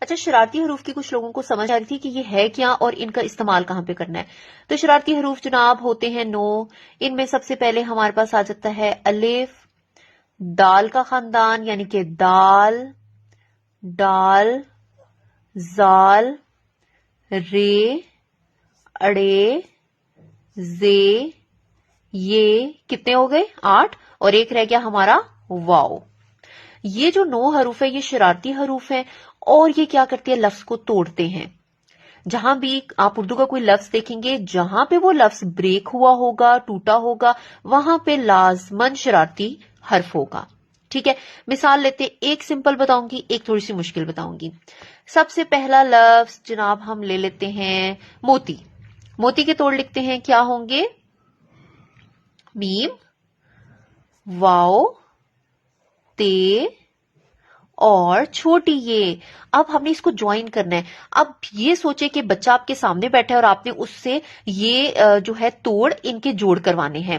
اچھا، شرارتی حروف کی کچھ لوگوں کو سمجھ آ رہی تھی کہ یہ ہے کیا اور ان کا استعمال کہاں پہ کرنا ہے. تو شرارتی حروف جناب ہوتے ہیں 9. ان میں سب سے پہلے ہمارے پاس آ جاتا ہے الف، دال کا خاندان یعنی کہ دال، ڈال، زال، رے، اڑے، زے. یہ کتنے ہو گئے؟ 8. اور ایک رہ گیا ہمارا واؤ. یہ جو 9 حروف ہے یہ شرارتی حروف ہیں اور یہ کیا کرتے ہیں؟ لفظ کو توڑتے ہیں. جہاں بھی آپ اردو کا کوئی لفظ دیکھیں گے، جہاں پہ وہ لفظ بریک ہوا ہوگا، ٹوٹا ہوگا، وہاں پہ لازمن شرارتی حرف ہوگا. ٹھیک ہے، مثال لیتے، ایک سمپل بتاؤں گی، ایک تھوڑی سی مشکل بتاؤں گی. سب سے پہلا لفظ جناب ہم لے لیتے ہیں موتی. موتی کے توڑ لکھتے ہیں، کیا ہوں گے؟ میم، واؤ، تے اور چھوٹی یہ. اب ہم نے اس کو جوائن کرنا ہے. اب یہ سوچے کہ بچہ آپ کے سامنے بیٹھا ہے اور آپ نے اس سے یہ جو ہے توڑ ان کے جوڑ کروانے ہیں.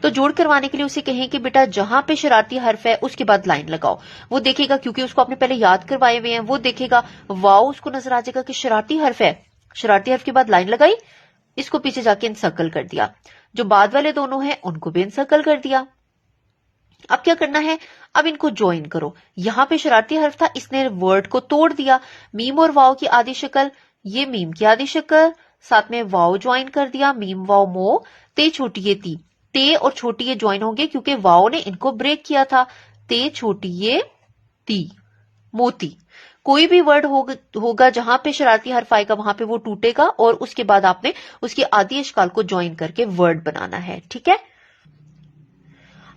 تو جوڑ کروانے کے لیے اسے کہیں کہ بیٹا جہاں پہ شرارتی حرف ہے اس کے بعد لائن لگاؤ. وہ دیکھے گا، کیونکہ اس کو آپ نے پہلے یاد کروائے ہوئے ہیں، وہ دیکھے گا واؤ، اس کو نظر آ جائے گا کہ شرارتی حرف ہے. شرارتی حرف کے بعد لائن لگائی، اس کو پیچھے جا کے انسرکل کر دیا. جو بعد والے دونوں ہیں ان کو بھی انسرکل کر دیا. اب کیا کرنا ہے؟ اب ان کو جوائن کرو. یہاں پہ شرارتی حرف تھا، اس نے ورڈ کو توڑ دیا. میم اور واؤ کی آدھی شکل، یہ میم کی آدھی شکل، ساتھ میں واؤ جوائن کر دیا، میم واؤ مو، تے چھوٹی یہ تی. تے اور چھوٹی یہ جوائن ہوں گے کیونکہ واؤ نے ان کو بریک کیا تھا. تے چھوٹی یہ تی، موتی. کوئی بھی ورڈ ہوگا جہاں پہ شرارتی حرف آئے گا وہاں پہ وہ ٹوٹے گا اور اس کے بعد آپ نے اس کی آدھی اشکال کو جوائن کر کے ورڈ بنانا ہے. ٹھیک ہے،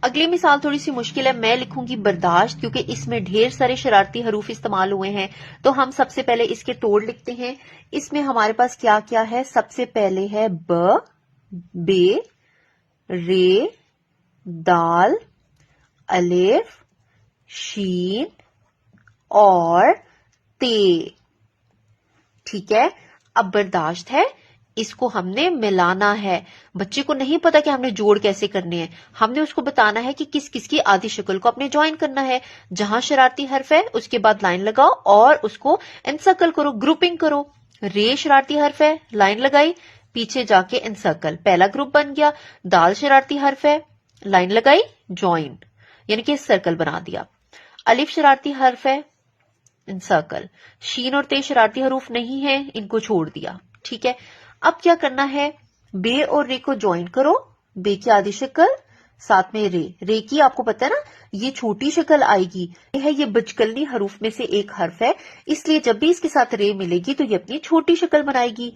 اگلی مثال تھوڑی سی مشکل ہے. میں لکھوں گی برداشت کیونکہ اس میں ڈھیر سارے شرارتی حروف استعمال ہوئے ہیں. تو ہم سب سے پہلے اس کے توڑ لکھتے ہیں. اس میں ہمارے پاس کیا کیا ہے؟ سب سے پہلے ہے ب، بے، رے، دال، الف، شین اور تے. ٹھیک ہے، اب برداشت ہے، اس کو ہم نے ملانا ہے. بچے کو نہیں پتا کہ ہم نے جوڑ کیسے کرنے ہیں، ہم نے اس کو بتانا ہے کہ کس کس کی آدھی شکل کو اپنے جوائن کرنا ہے. جہاں شرارتی حرف ہے اس کے بعد لائن لگاؤ اور اس کو انسرکل کرو، گروپنگ کرو. رے شرارتی حرف ہے، لائن لگائی، پیچھے جا کے انسرکل، پہلا گروپ بن گیا. دال شرارتی حرف ہے، لائن لگائی، جوائن یعنی کہ سرکل بنا دیا. الف شرارتی حرف ہے، انسرکل. شین اور تے شرارتی حروف نہیں ہیں، ان کو چھوڑ دیا. ٹھیک ہے، اب کیا کرنا ہے؟ بے اور رے کو جوائن کرو. بے کی آدھی شکل، ساتھ میں رے. رے کی آپ کو پتا ہے نا یہ چھوٹی شکل آئے گی، یہ بچکلنی حروف میں سے ایک حرف ہے، اس لیے جب بھی اس کے ساتھ رے ملے گی تو یہ اپنی چھوٹی شکل بنائے گی.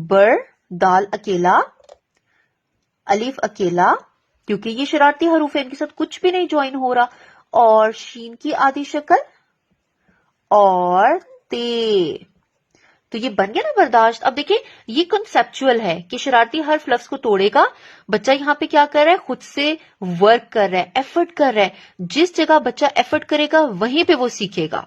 بر، دال اکیلا، الف اکیلا کیونکہ یہ شرارتی حروف ہے، ان کے ساتھ کچھ بھی نہیں جوائن ہو رہا. اور شین کی آدھی شکل اور تے. تو یہ بن گیا نا برداشت. اب دیکھیں یہ کنسپچول ہے کہ شرارتی حرف لفظ کو توڑے گا. بچہ یہاں پہ کیا کر رہا ہے؟ خود سے ورک کر رہا ہے، ایفرٹ کر رہا ہے. جس جگہ بچہ ایفرٹ کرے گا وہیں پہ وہ سیکھے گا.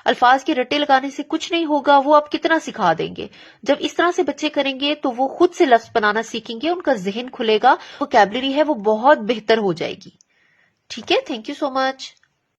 الفاظ کے رٹے لگانے سے کچھ نہیں ہوگا، وہ آپ کتنا سکھا دیں گے. جب اس طرح سے بچے کریں گے تو وہ خود سے لفظ بنانا سیکھیں گے، ان کا ذہن کھلے گا، ووکیبلری ہے وہ بہت بہتر ہو جائے گی. ٹھیک ہے، تھینک یو سو مچ.